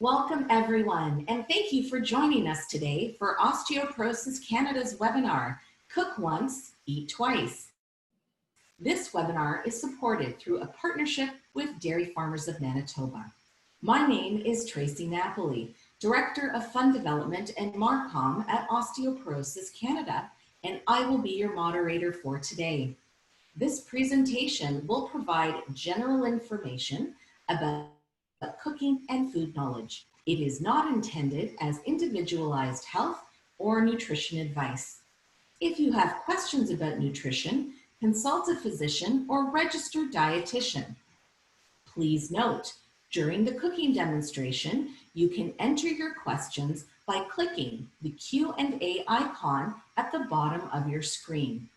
Welcome everyone, and thank you for joining us today for Osteoporosis Canada's webinar, Cook Once, Eat Twice. This webinar is supported through a partnership with Dairy Farmers of Manitoba. My name is Tracie Napoli, Director of Fund Development and MARCOM at Osteoporosis Canada, and I will be your moderator for today. This presentation will provide general information about cooking and food knowledge. It is not intended as individualized health or nutrition advice. If you have questions about nutrition, consult a physician or registered dietitian. Please note, during the cooking demonstration, you can enter your questions by clicking the Q&A icon at the bottom of your screen.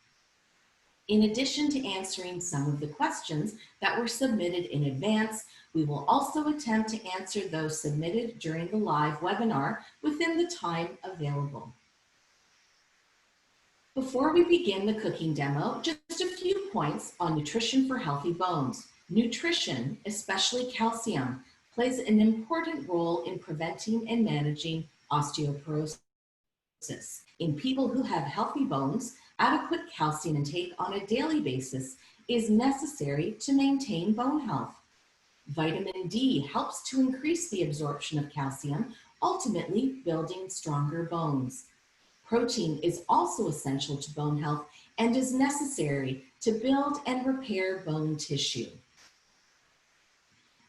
In addition to answering some of the questions that were submitted in advance, we will also attempt to answer those submitted during the live webinar within the time available. Before we begin the cooking demo, just a few points on nutrition for healthy bones. Nutrition, especially calcium, plays an important role in preventing and managing osteoporosis. In people who have healthy bones, adequate calcium intake on a daily basis is necessary to maintain bone health. Vitamin D helps to increase the absorption of calcium, ultimately building stronger bones. Protein is also essential to bone health and is necessary to build and repair bone tissue.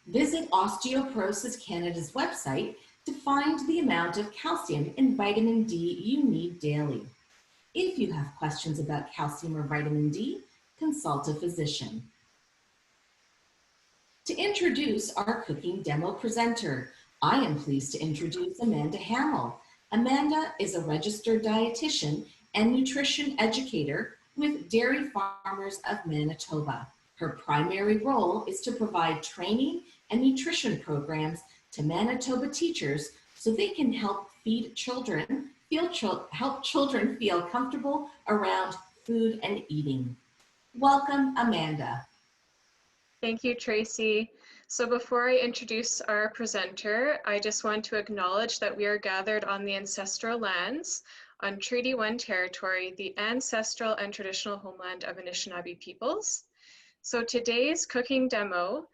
Visit Osteoporosis Canada's website to find the amount of calcium and vitamin D you need daily. If you have questions about calcium or vitamin D, consult a physician. To introduce our cooking demo presenter, I am pleased to introduce Amanda Hamel. Amanda is a registered dietitian and nutrition educator with Dairy Farmers of Manitoba. Her primary role is to provide training and nutrition programs to Manitoba teachers so they can help help children feel comfortable around food and eating. Welcome, Amanda. Thank you, Tracie. So before I introduce our presenter, I just want to acknowledge that we are gathered on the ancestral lands on Treaty 1 territory, the ancestral and traditional homeland of Anishinaabe peoples. So today's cooking demo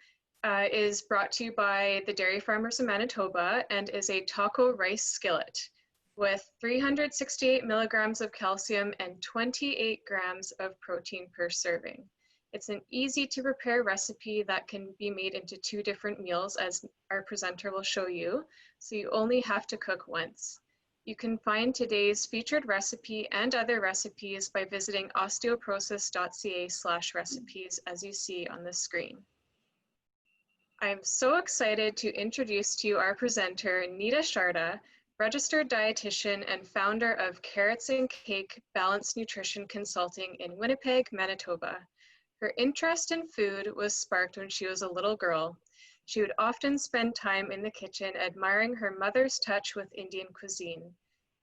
is brought to you by the Dairy Farmers of Manitoba and is a taco rice skillet with 368 milligrams of calcium and 28 grams of protein per serving. It's an easy to prepare recipe that can be made into 2 different meals, as our presenter will show you, so you only have to cook once. You can find today's featured recipe and other recipes by visiting osteoporosis.ca/recipes, as you see on the screen. I'm so excited to introduce to you our presenter, Nita Sharda, registered dietitian and founder of Carrots and Cake Balanced Nutrition Consulting in Winnipeg, Manitoba. Her interest in food was sparked when she was a little girl. She would often spend time in the kitchen admiring her mother's touch with Indian cuisine.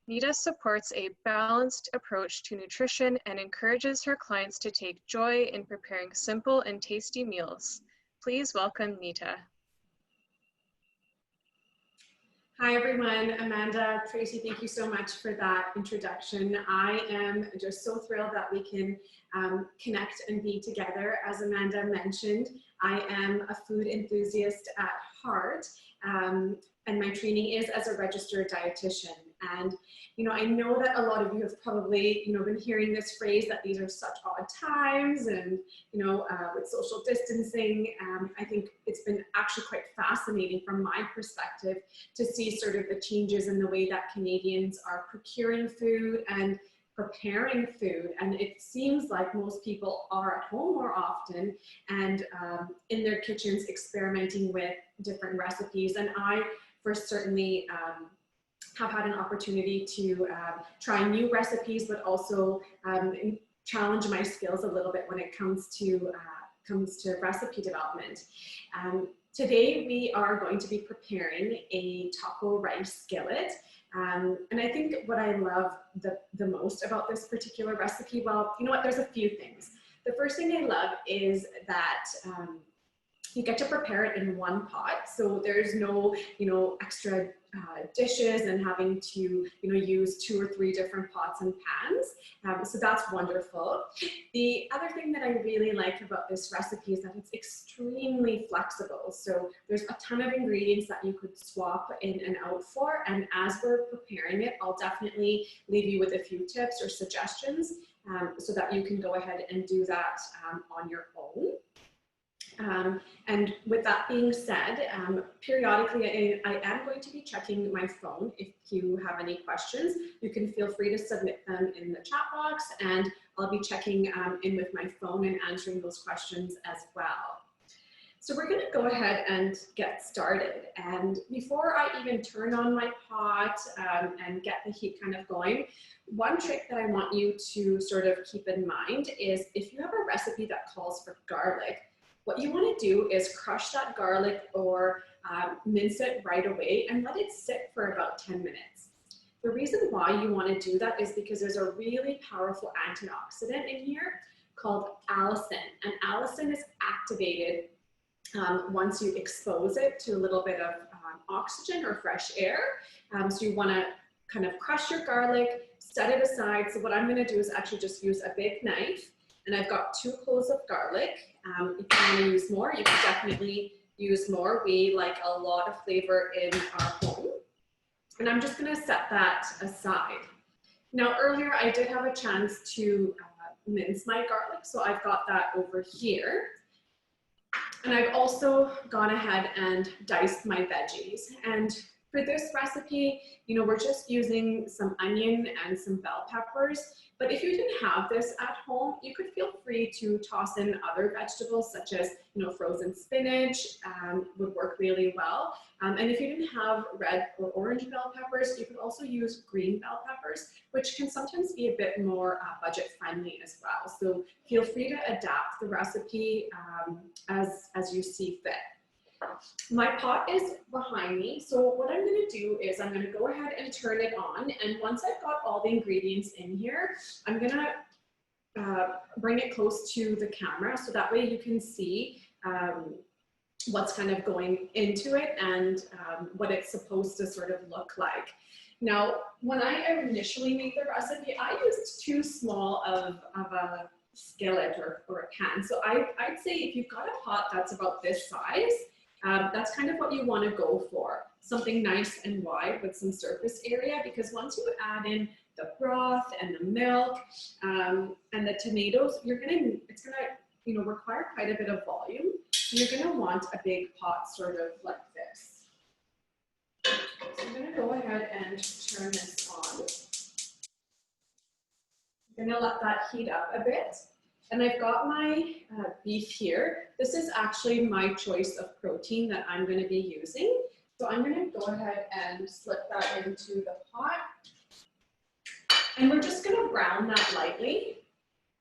Nita supports a balanced approach to nutrition and encourages her clients to take joy in preparing simple and tasty meals. Please welcome Nita. Hi everyone, Amanda, Tracie, thank you so much for that introduction. I am just so thrilled that we can connect and be together. As Amanda mentioned, I am a food enthusiast at heart, and my training is as a registered dietitian. And I know that a lot of you have probably been hearing this phrase that these are such odd times, and with social distancing. I think it's been actually quite fascinating from my perspective to see sort of the changes in the way that Canadians are procuring food and preparing food. And it seems like most people are at home more often and in their kitchens experimenting with different recipes. And I certainly have had an opportunity to try new recipes, but also challenge my skills a little bit when it comes to recipe development. Today we are going to be preparing a taco rice skillet. And I think what I love the most about this particular recipe, well, there's a few things. The first thing I love is that you get to prepare it in one pot, so there's no, extra dishes and having to, use 2 or 3 different pots and pans. So that's wonderful. The other thing that I really like about this recipe is that it's extremely flexible. So there's a ton of ingredients that you could swap in and out for. And as we're preparing it, I'll definitely leave you with a few tips or suggestions so that you can go ahead and do that on your own. And with that being said, periodically I am going to be checking my phone. If you have any questions, you can feel free to submit them in the chat box, and I'll be checking in with my phone and answering those questions as well. So we're going to go ahead and get started. And before I even turn on my pot and get the heat kind of going, one trick that I want you to sort of keep in mind is if you have a recipe that calls for garlic, what you want to do is crush that garlic or mince it right away and let it sit for about 10 minutes. The reason why you want to do that is because there's a really powerful antioxidant in here called allicin, and allicin is activated once you expose it to a little bit of oxygen or fresh air. So you want to kind of crush your garlic, set it aside. So what I'm going to do is actually just use a big knife, and I've got 2 cloves of garlic. If you want to use more, you can definitely use more. We like a lot of flavor in our home. And I'm just going to set that aside. Now, earlier I did have a chance to mince my garlic, so I've got that over here. And I've also gone ahead and diced my veggies. And for this recipe, we're just using some onion and some bell peppers. But if you didn't have this at home, you could feel free to toss in other vegetables such as, frozen spinach would work really well. And if you didn't have red or orange bell peppers, you could also use green bell peppers, which can sometimes be a bit more budget friendly as well. So feel free to adapt the recipe as you see fit. My pot is behind me, so what I'm going to do is I'm going to go ahead and turn it on, and once I've got all the ingredients in here, I'm going to bring it close to the camera so that way you can see what's kind of going into it and what it's supposed to sort of look like. Now, when I initially made the recipe, I used too small of a skillet or a pan, so I'd say if you've got a pot that's about this size, that's kind of what you want to go for. Something nice and wide with some surface area, because once you add in the broth and the milk and the tomatoes, it's gonna require quite a bit of volume. So you're gonna want a big pot sort of like this. So I'm gonna go ahead and turn this on. I'm gonna let that heat up a bit. And I've got my beef here. This is actually my choice of protein that I'm going to be using. So I'm going to go ahead and slip that into the pot. And we're just going to brown that lightly.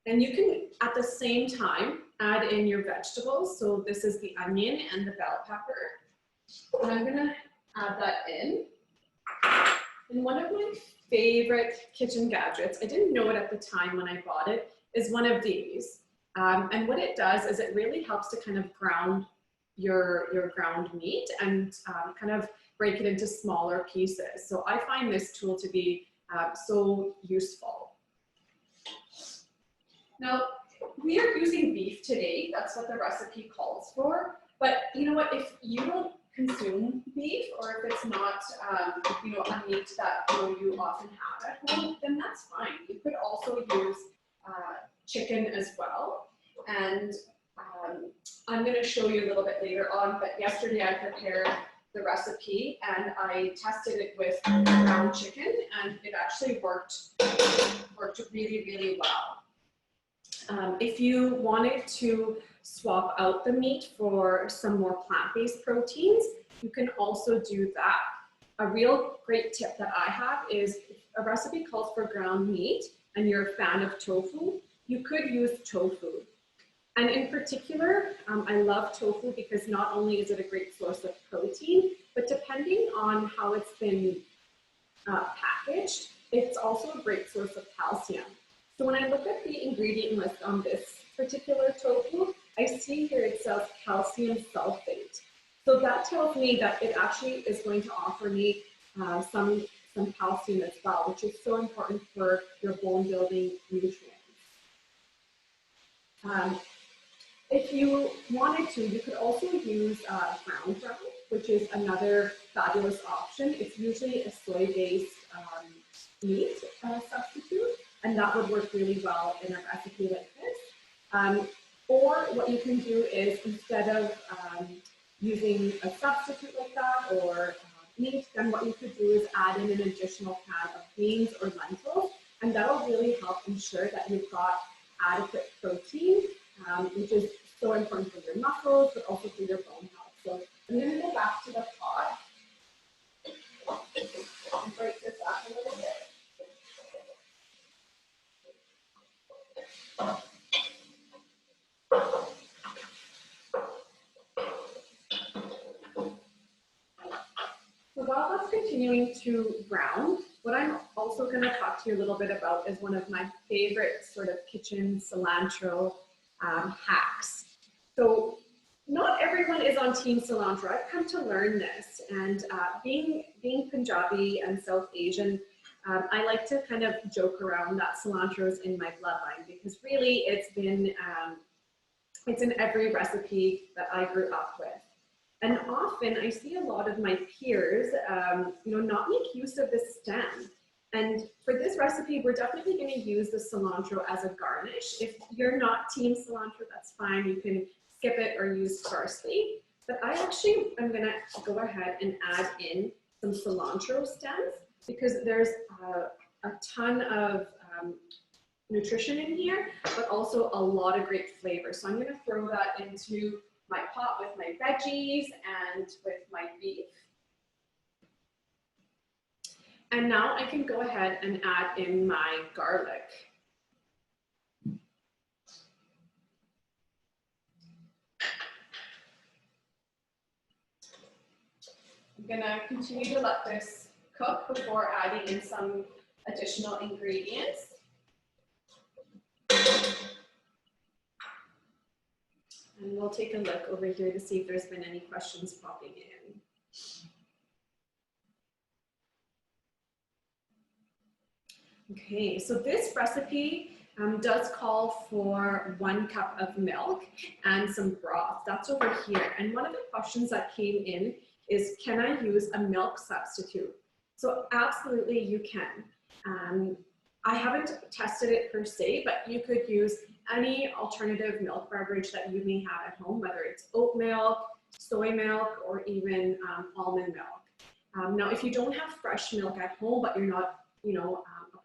And you can, at the same time, add in your vegetables. So this is the onion and the bell pepper. And I'm going to add that in. And one of my favorite kitchen gadgets, I didn't know it at the time when I bought it, is one of these. And what it does is it really helps to kind of ground your ground meat and kind of break it into smaller pieces. So I find this tool to be so useful. Now, we are using beef today. That's what the recipe calls for. But you know what, if you don't consume beef, or if it's not a meat that you often have at home, then that's fine. You could also use chicken as well, and I'm going to show you a little bit later on, but yesterday I prepared the recipe and I tested it with ground chicken, and it actually worked really, really well. If you wanted to swap out the meat for some more plant-based proteins, you can also do that. A real great tip that I have is a recipe calls for ground meat and you're a fan of tofu, you could use tofu. And in particular, I love tofu because not only is it a great source of protein, but depending on how it's been packaged, it's also a great source of calcium. So when I look at the ingredient list on this particular tofu, I see here it says calcium sulfate. So that tells me that it actually is going to offer me some calcium as well, which is so important for your bone building nutrients. If you wanted to, you could also use ground round, which is another fabulous option. It's usually a soy-based meat substitute, and that would work really well in a recipe like this. Or what you can do is, instead of using a substitute like that or meat, then what you could do is add in an additional can of beans or lentils, and that'll really help ensure that you've got adequate protein, which is so important for your muscles, but also for your bone health. So I'm going to go back to the pot and break this up a little bit. So while that's continuing to brown, what I'm also going to talk to you a little bit about is one of my favorite sort of kitchen cilantro hacks. So not everyone is on Team Cilantro. I've come to learn this, and being Punjabi and South Asian, I like to kind of joke around that cilantro is in my bloodline, because really it's been it's in every recipe that I grew up with. And often I see a lot of my peers, not make use of the stem. And for this recipe, we're definitely going to use the cilantro as a garnish. If you're not Team Cilantro, that's fine. You can skip it or use parsley. But I actually am going to go ahead and add in some cilantro stems, because there's a ton of nutrition in here, but also a lot of great flavor. So I'm going to throw that into my pot with my veggies and with my beef. And now I can go ahead and add in my garlic. I'm gonna continue to let this cook before adding in some additional ingredients. And we'll take a look over here to see if there's been any questions popping in. Okay, so this recipe does call for 1 cup of milk and some broth. That's over here. And one of the questions that came in is, can I use a milk substitute? So absolutely you can. I haven't tested it per se, but you could use any alternative milk beverage that you may have at home, whether it's oat milk, soy milk, or even almond milk. Now, if you don't have fresh milk at home, but you're not,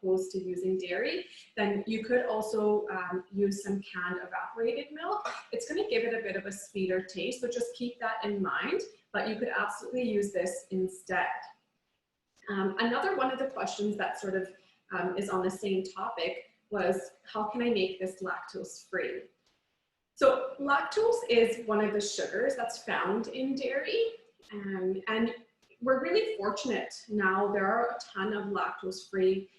opposed to using dairy, then you could also use some canned evaporated milk. It's going to give it a bit of a sweeter taste, so just keep that in mind, but you could absolutely use this instead. Another one of the questions that sort of is on the same topic was, how can I make this lactose free? So lactose is one of the sugars that's found in dairy, and we're really fortunate now. There are a ton of lactose free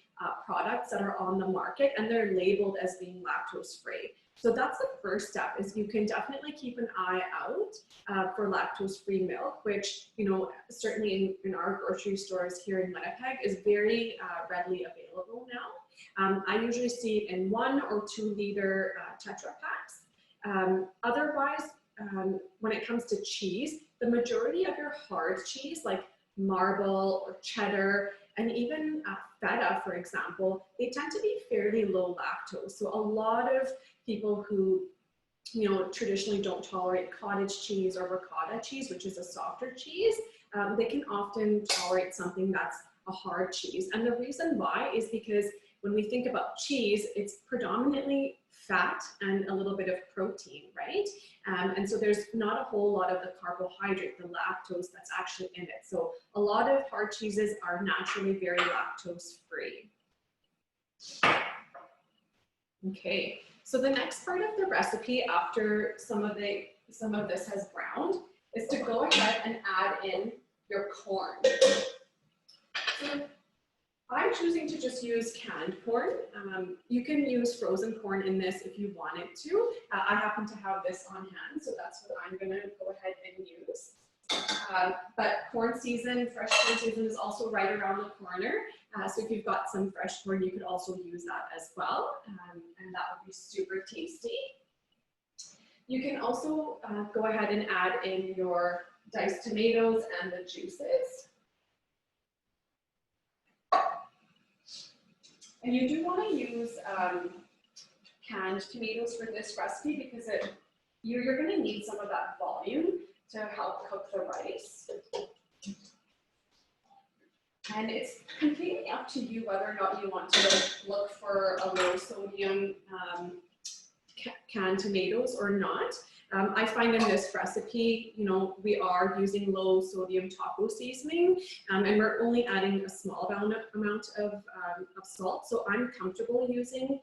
products that are on the market, and they're labeled as being lactose free. So that's the first step, is you can definitely keep an eye out for lactose free milk, which, certainly in our grocery stores here in Winnipeg is very readily available now. I usually see it in 1 or 2 liter Tetra packs. Otherwise, when it comes to cheese, the majority of your hard cheese, like marble or cheddar, and even feta, for example, they tend to be fairly low lactose. So a lot of people who, traditionally don't tolerate cottage cheese or ricotta cheese, which is a softer cheese, they can often tolerate something that's a hard cheese. And the reason why is because when we think about cheese, it's predominantly fat and a little bit of protein, right? And so there's not a whole lot of the carbohydrate, the lactose that's actually in it. So a lot of hard cheeses are naturally very lactose free. Okay, so the next part of the recipe, after some of this has browned, is to go ahead and add in your corn. So I'm choosing to just use canned corn. You can use frozen corn in this if you wanted to. I happen to have this on hand, so that's what I'm gonna go ahead and use. But corn season, fresh corn season is also right around the corner. So if you've got some fresh corn, you could also use that as well. And that would be super tasty. You can also go ahead and add in your diced tomatoes and the juices. And you do want to use canned tomatoes for this recipe because you're going to need some of that volume to help cook the rice. And it's completely up to you whether or not you want to look for a low sodium canned tomatoes or not. I find in this recipe, you know, we are using low sodium taco seasoning, and we're only adding a small amount of salt. So I'm comfortable using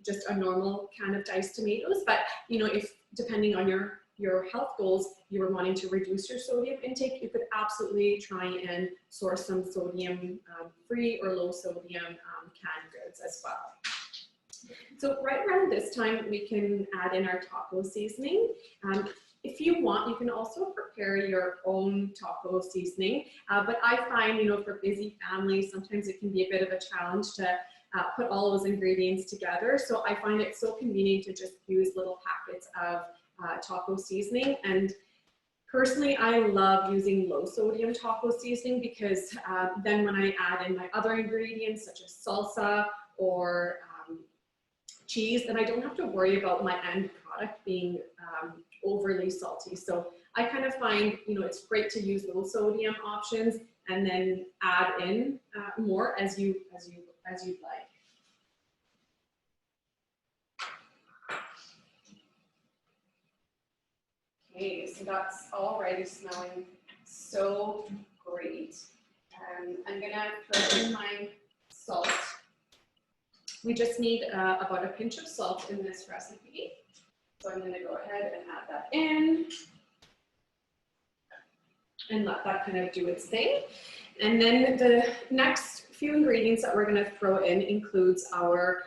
just a normal can of diced tomatoes. But, you know, if depending on your health goals, you were wanting to reduce your sodium intake, you could absolutely try and source some sodium free or low sodium canned goods as well. So right around this time, we can add in our taco seasoning. If you want, you can also prepare your own taco seasoning. But I find, you know, for busy families, sometimes it can be a bit of a challenge to put all those ingredients together. So I find it so convenient to just use little packets of taco seasoning. And personally, I love using low sodium taco seasoning because then when I add in my other ingredients, such as salsa or cheese, and I don't have to worry about my end product being overly salty. So I kind of find, you know, it's great to use low sodium options and then add in more as you'd like. Okay, so that's already smelling so great. I'm gonna put in my salt. We just need about a pinch of salt in this recipe. So I'm gonna go ahead and add that in and let that kind of do its thing. And then the next few ingredients that we're gonna throw in includes our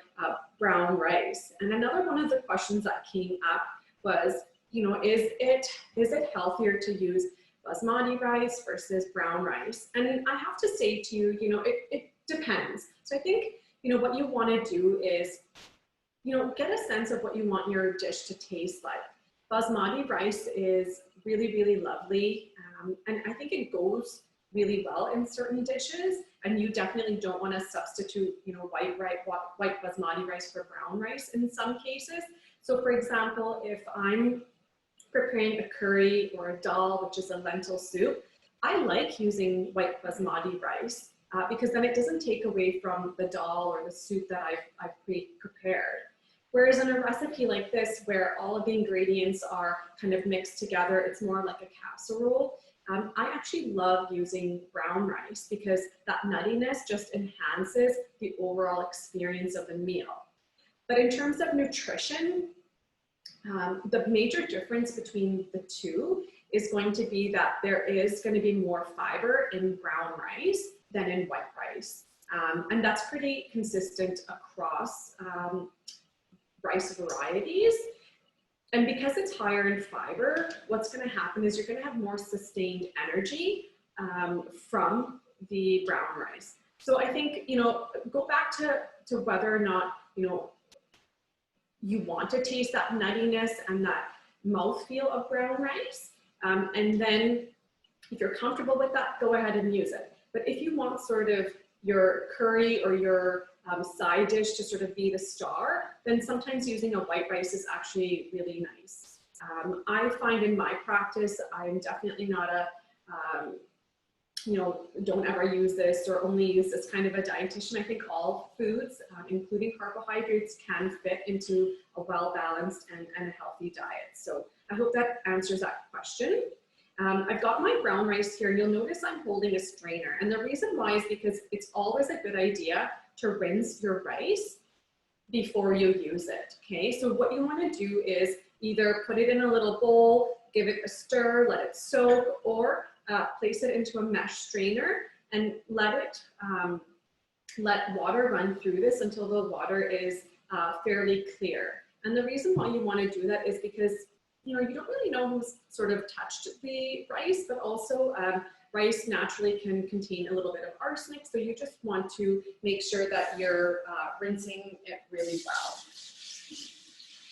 brown rice. And another one of the questions that came up was, you know, is it healthier to use basmati rice versus brown rice? And I have to say to you, you know, it depends. So I think, you know, what you want to do is, you know, get a sense of what you want your dish to taste like. Basmati rice is really, really lovely. And I think it goes really well in certain dishes. And you definitely don't want to substitute, you know, white basmati rice for brown rice in some cases. So for example, if I'm preparing a curry or a dal, which is a lentil soup, I like using white basmati rice. Because then it doesn't take away from the dal or the soup that I've prepared. Whereas in a recipe like this, where all of the ingredients are kind of mixed together, it's more like a casserole. I actually love using brown rice because that nuttiness just enhances the overall experience of the meal. But in terms of nutrition, the major difference between the two is going to be that there is going to be more fiber in brown rice than in white rice. And that's pretty consistent across rice varieties. And because it's higher in fiber, what's going to happen is you're going to have more sustained energy from the brown rice. So I think, you know, go back to whether or not, you know, you want to taste that nuttiness and that mouthfeel of brown rice. And then if you're comfortable with that, go ahead and use it. But if you want sort of your curry or your side dish to sort of be the star, then sometimes using a white rice is actually really nice. I find in my practice, I'm definitely not a, you know, don't ever use this or only use this kind of a dietitian. I think all foods, including carbohydrates, can fit into a well-balanced and a healthy diet. So I hope that answers that question. I've got my brown rice here, and you'll notice I'm holding a strainer. And the reason why is because it's always a good idea to rinse your rice before you use it, okay? So what you wanna do is either put it in a little bowl, give it a stir, let it soak, or place it into a mesh strainer and let it let water run through this until the water is fairly clear. And the reason why you want to do that is because, you know, you don't really know who's sort of touched the rice, but also rice naturally can contain a little bit of arsenic. So you just want to make sure that you're rinsing it really well.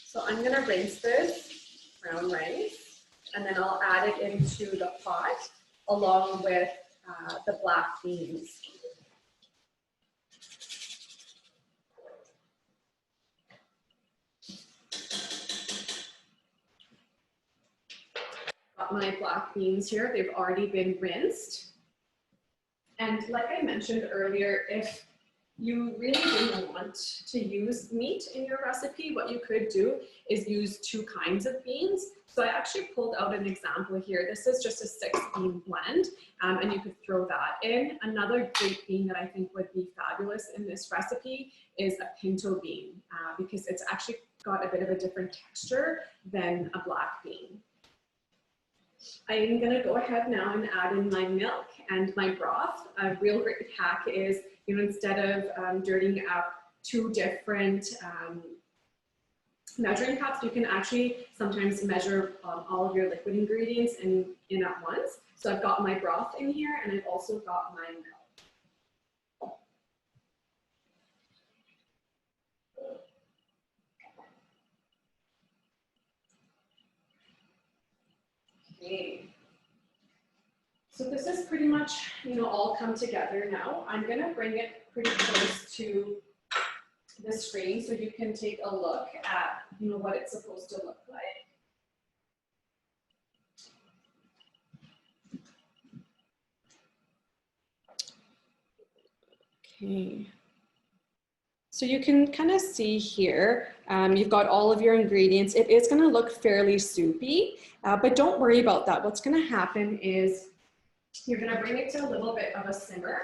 So I'm going to rinse this brown rice, and then I'll add it into the pot along with the black beans. Got my black beans here. They've already been rinsed. And like I mentioned earlier, if you really didn't want to use meat in your recipe, what you could do is use 2 kinds of beans. So I actually pulled out an example here. This is just a 6-bean blend, and you could throw that in. Another great bean that I think would be fabulous in this recipe is a pinto bean, because it's actually got a bit of a different texture than a black bean. I'm going to go ahead now and add in my milk and my broth. A real great hack is, you know, instead of dirtying up 2 different measuring cups, you can actually sometimes measure all of your liquid ingredients in at once. So I've got my broth in here, and I've also got my milk. Okay. So this is pretty much, you know, all come together now. I'm going to bring it pretty close to the screen so you can take a look at, you know, what it's supposed to look like. Okay. So you can kind of see here, you've got all of your ingredients. It is going to look fairly soupy, but don't worry about that. What's going to happen is you're going to bring it to a little bit of a simmer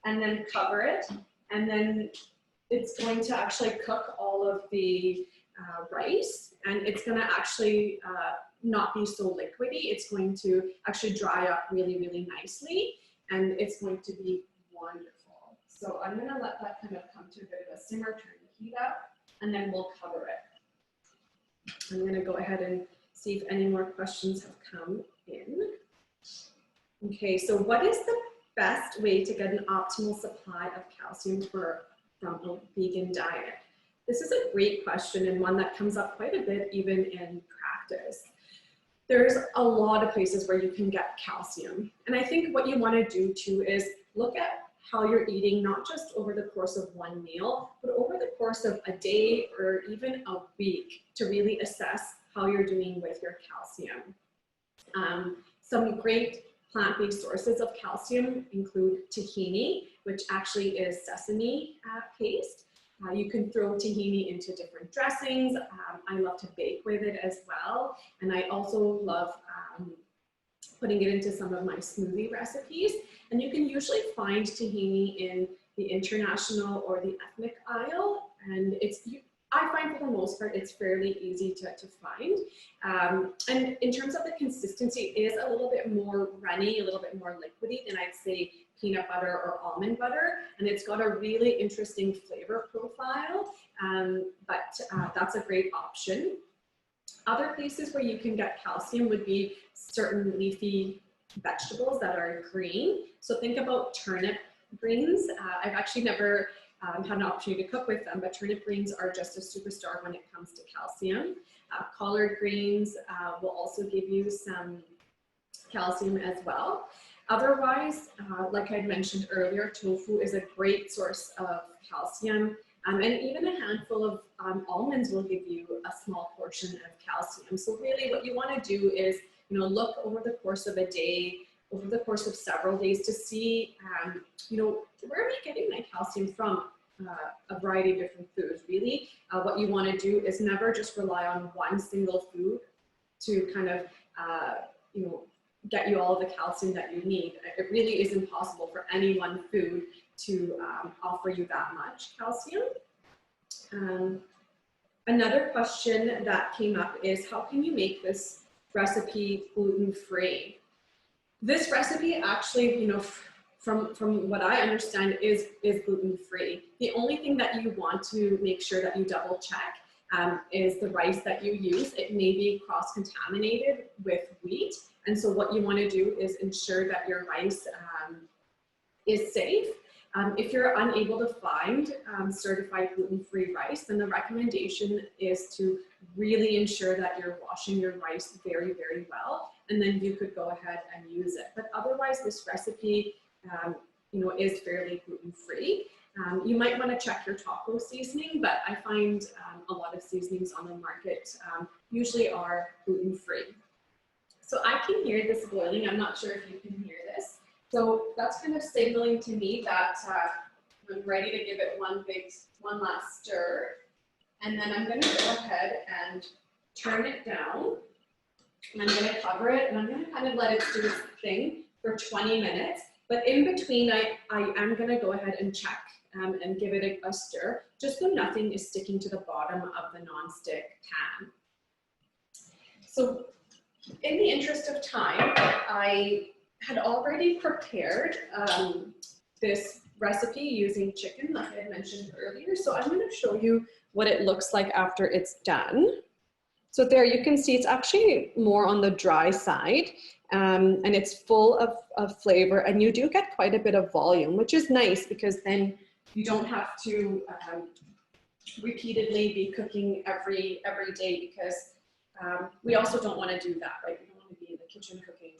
and then cover it, and then it's going to actually cook all of the rice, and it's going to actually not be so liquidy. It's going to actually dry up really, really nicely, and it's going to be wonderful. So I'm going to let that kind of come to a bit of a simmer, turn the heat up, and then we'll cover it. I'm going to go ahead and see if any more questions have come in. Okay, so what is the best way to get an optimal supply of calcium from a vegan diet? This is a great question, and one that comes up quite a bit even in practice. There's a lot of places where you can get calcium. And I think what you want to do too is look at how you're eating, not just over the course of one meal, but over the course of a day or even a week to really assess how you're doing with your calcium. Some great plant-based sources of calcium include tahini, which actually is sesame paste. You can throw tahini into different dressings. I love to bake with it as well. And I also love putting it into some of my smoothie recipes. And you can usually find tahini in the international or the ethnic aisle. And I find for the most part, it's fairly easy to find. And in terms of the consistency, it is a little bit more runny, a little bit more liquidy than I'd say peanut butter or almond butter. And it's got a really interesting flavor profile, but that's a great option. Other places where you can get calcium would be certain leafy vegetables that are green. So think about turnip greens. I've actually never had an opportunity to cook with them, but turnip greens are just a superstar when it comes to calcium. Collard greens will also give you some calcium as well. Otherwise, like I mentioned earlier, tofu is a great source of calcium, and even a handful of almonds will give you a small portion of calcium. So really what you want to do is, you know, look over the course of a day, over the course of several days to see, you know, where am I getting my calcium from? A variety of different foods. Really, what you want to do is never just rely on one single food to kind of, you know, get you all of the calcium that you need. It really is impossible for any one food to offer you that much calcium. Another question that came up is, how can you make this recipe gluten-free? This recipe actually, you know, from what I understand, is gluten-free. The only thing that you want to make sure that you double check is the rice that you use. It may be cross-contaminated with wheat. And so what you want to do is ensure that your rice is safe. If you're unable to find certified gluten-free rice, then the recommendation is to really ensure that you're washing your rice very, very well, and then you could go ahead and use it. But otherwise, this recipe, you know, is fairly gluten-free. You might want to check your taco seasoning, but I find a lot of seasonings on the market usually are gluten-free. So I can hear this boiling. I'm not sure if you can hear this. So that's kind of signaling to me that I'm ready to give it one last stir. And then I'm going to go ahead and turn it down. And I'm going to cover it, and I'm going to kind of let it do its thing for 20 minutes. But in between, I am going to go ahead and check and give it a stir, just so nothing is sticking to the bottom of the nonstick pan. So in the interest of time, I had already prepared this recipe using chicken, like I had mentioned earlier. So I'm going to show you what it looks like after it's done. So there you can see it's actually more on the dry side, and it's full of flavor, and you do get quite a bit of volume, which is nice because then you don't have to repeatedly be cooking every day, because we also don't want to do that, right? We don't want to be in the kitchen cooking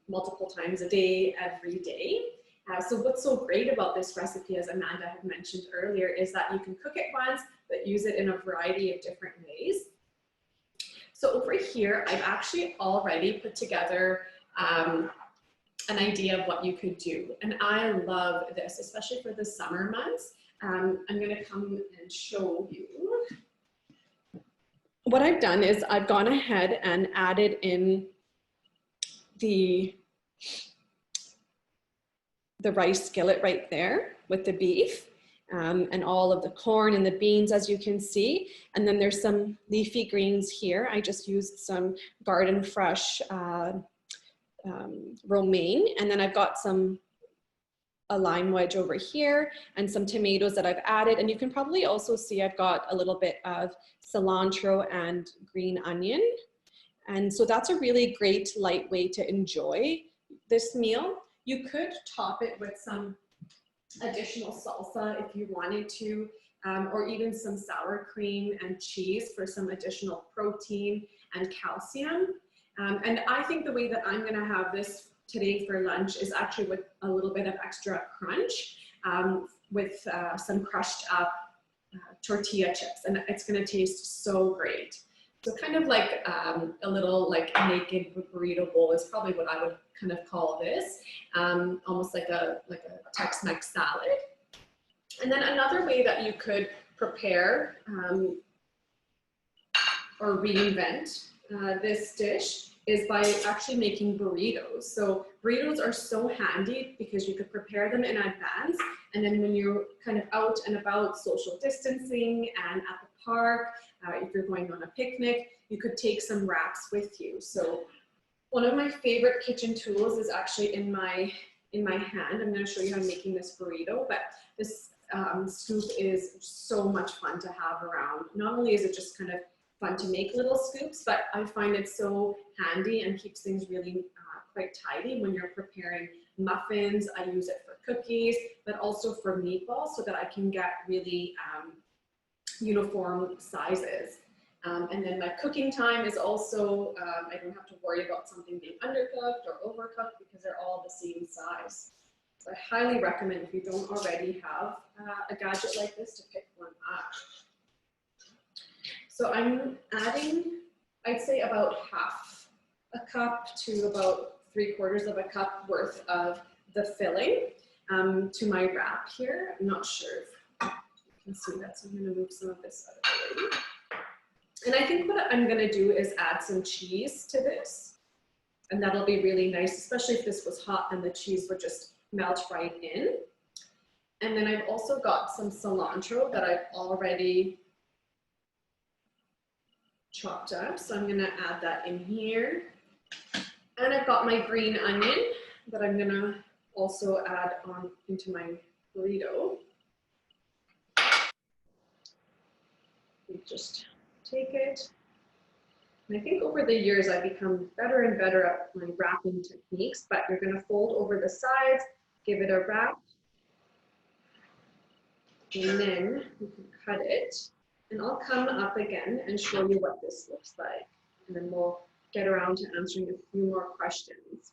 multiple times a day, every day. So what's so great about this recipe, as Amanda had mentioned earlier, is that you can cook it once, but use it in a variety of different ways. So over here, I've actually already put together an idea of what you could do. And I love this, especially for the summer months. I'm gonna come and show you. What I've done is I've gone ahead and added in the rice skillet right there with the beef. And all of the corn and the beans, as you can see. And then there's some leafy greens here. I just used some garden fresh romaine. And then I've got a lime wedge over here and some tomatoes that I've added. And you can probably also see I've got a little bit of cilantro and green onion. And so that's a really great light way to enjoy this meal. You could top it with some additional salsa if you wanted to, or even some sour cream and cheese for some additional protein and calcium. And I think the way that I'm going to have this today for lunch is actually with a little bit of extra crunch, with some crushed up tortilla chips, and it's going to taste so great. So kind of like a little like naked burrito bowl is probably what I would kind of call this, almost like a Tex-Mex salad. And then another way that you could prepare or reinvent this dish is by actually making burritos. So burritos are so handy because you could prepare them in advance, and then when you're kind of out and about social distancing and at the park, if you're going on a picnic, you could take some wraps with you. So one of my favorite kitchen tools is actually in my hand. I'm going to show you how I'm making this burrito, but this scoop is so much fun to have around. Not only is it just kind of fun to make little scoops, but I find it so handy and keeps things really quite tidy when you're preparing muffins. I use it for cookies, but also for meatballs so that I can get really uniform sizes. And then my cooking time is also, I don't have to worry about something being undercooked or overcooked because they're all the same size. So I highly recommend, if you don't already have a gadget like this, to pick one up. So I'm adding, I'd say about half a cup to about 3/4 of a cup worth of the filling to my wrap here. I'm not sure if you can see that, so I'm going to move some of this out of the way. And I think what I'm going to do is add some cheese to this, and that'll be really nice, especially if this was hot and the cheese would just melt right in. And then I've also got some cilantro that I've already chopped up, so I'm going to add that in here. And I've got my green onion that I'm going to also add on into my burrito. You just take it. And I think over the years I've become better and better at my wrapping techniques, but you're gonna fold over the sides, give it a wrap, and then you can cut it. And I'll come up again and show you what this looks like. And then we'll get around to answering a few more questions.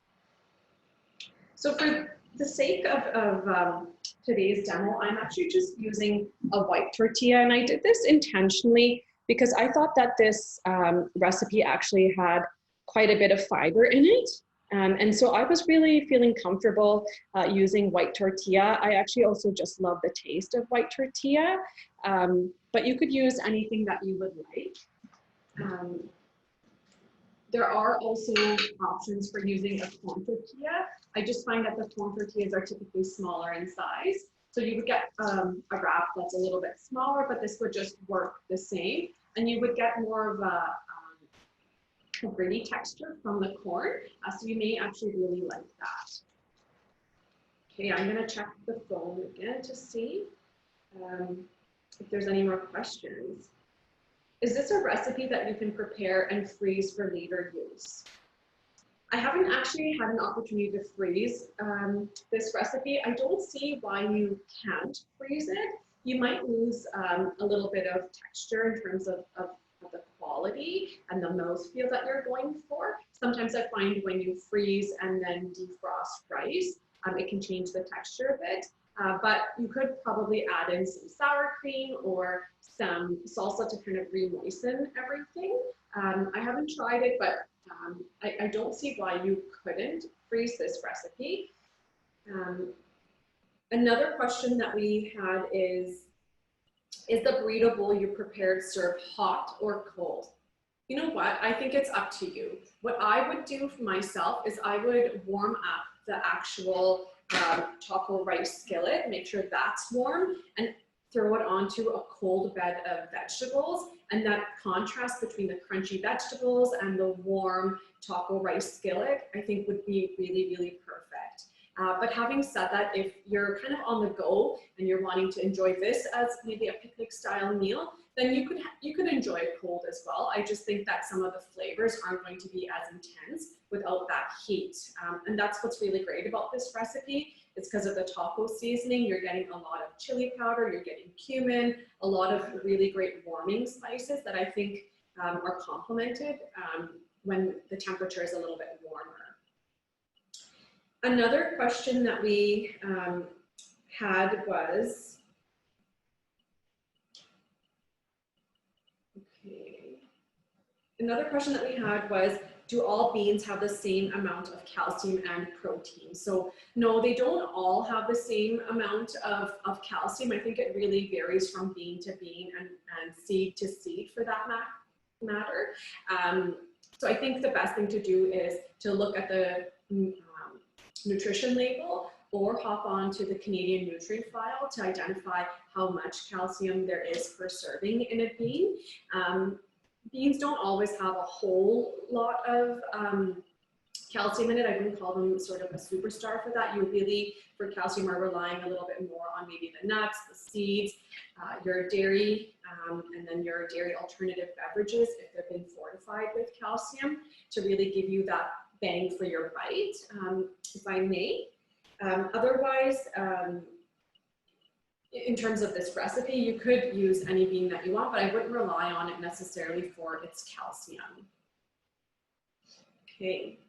So for the sake of today's demo, I'm actually just using a white tortilla, and I did this intentionally because I thought that this recipe actually had quite a bit of fiber in it. And so I was really feeling comfortable using white tortilla. I actually also just love the taste of white tortilla, but you could use anything that you would like. There are also options for using a corn tortilla. I just find that the corn tortillas are typically smaller in size. So you would get a wrap that's a little bit smaller, but this would just work the same. And you would get more of a gritty texture from the corn. So you may actually really like that. Okay, I'm gonna check the phone again to see if there's any more questions. Is this a recipe that you can prepare and freeze for later use? I haven't actually had an opportunity to freeze this recipe. I don't see why you can't freeze it. You might lose a little bit of texture in terms of the quality and the mouthfeel that you're going for. Sometimes I find when you freeze and then defrost rice, it can change the texture a bit. But you could probably add in some sour cream or some salsa to kind of re-moisten everything. I haven't tried it, but I don't see why you couldn't freeze this recipe. Another question that we had is the burrito bowl you prepared served hot or cold? You know what? I think it's up to you. What I would do for myself is I would warm up the actual taco rice skillet, make sure that's warm, and throw it onto a cold bed of vegetables. And that contrast between the crunchy vegetables and the warm taco rice skillet, I think would be really, really perfect. But having said that, if you're kind of on the go and you're wanting to enjoy this as maybe a picnic style meal, then you could enjoy it cold as well. I just think that some of the flavors aren't going to be as intense without that heat. And that's what's really great about this recipe. It's because of the taco seasoning. You're getting a lot of chili powder, you're getting cumin, a lot of really great warming spices that I think are complemented when the temperature is a little bit warmer. Another question that we had was, do all beans have the same amount of calcium and protein? So no, they don't all have the same amount of calcium. I think it really varies from bean to bean and seed to seed for that matter. So I think the best thing to do is to look at the nutrition label or hop on to the Canadian nutrient file to identify how much calcium there is per serving in a bean. Beans don't always have a whole lot of calcium in it. I wouldn't call them sort of a superstar for that. You really, for calcium, are relying a little bit more on maybe the nuts, the seeds, your dairy, and then your dairy alternative beverages if they've been fortified with calcium to really give you that bang for your bite, if I may. Otherwise, in terms of this recipe, you could use any bean that you want, but I wouldn't rely on it necessarily for its calcium. Okay,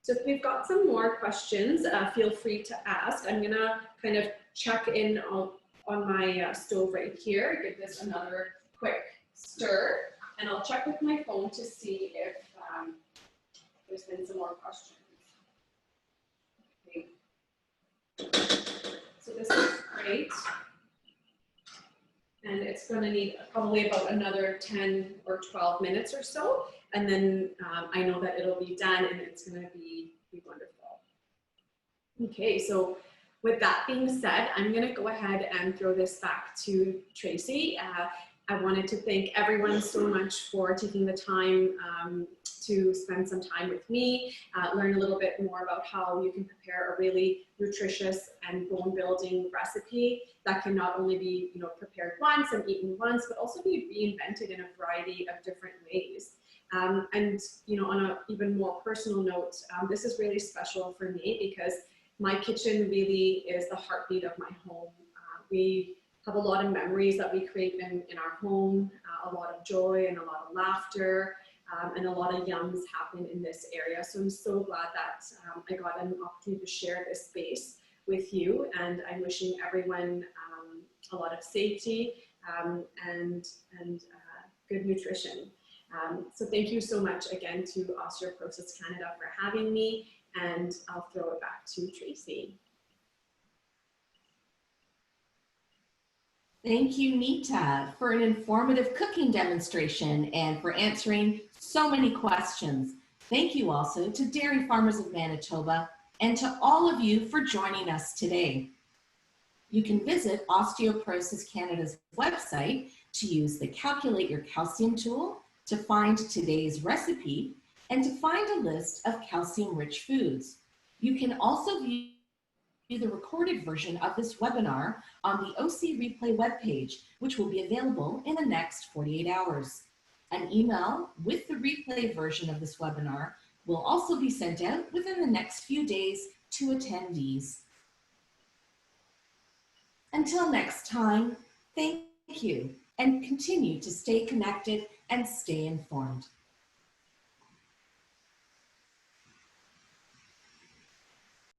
so if we've got some more questions, feel free to ask. I'm gonna kind of check in on my stove right here, give this another quick stir, and I'll check with my phone to see if there's been some more questions. Okay. So this is great. And it's going to need probably about another 10 or 12 minutes or so. And then I know that it'll be done and it's going to be wonderful. Okay, so with that being said, I'm going to go ahead and throw this back to Tracie. I wanted to thank everyone so much for taking the time to spend some time with me, learn a little bit more about how you can prepare a really nutritious and bone building recipe that can not only be, you know, prepared once and eaten once, but also be reinvented in a variety of different ways. And, you know, on an even more personal note, this is really special for me because my kitchen really is the heartbeat of my home. We have a lot of memories that we create in our home, a lot of joy and a lot of laughter, and a lot of yums happen in this area. So I'm so glad that I got an opportunity to share this space with you, and I'm wishing everyone a lot of safety and good nutrition. So thank you so much again to Osteoporosis Canada for having me, and I'll throw it back to Tracie. Thank you, Nita, for an informative cooking demonstration and for answering so many questions. Thank you also to Dairy Farmers of Manitoba and to all of you for joining us today. You can visit Osteoporosis Canada's website to use the Calculate Your Calcium tool, to find today's recipe, and to find a list of calcium-rich foods. You can also view the recorded version of this webinar on the OC Replay webpage, which will be available in the next 48 hours. An email with the replay version of this webinar will also be sent out within the next few days to attendees. Until next time, thank you, and continue to stay connected and stay informed.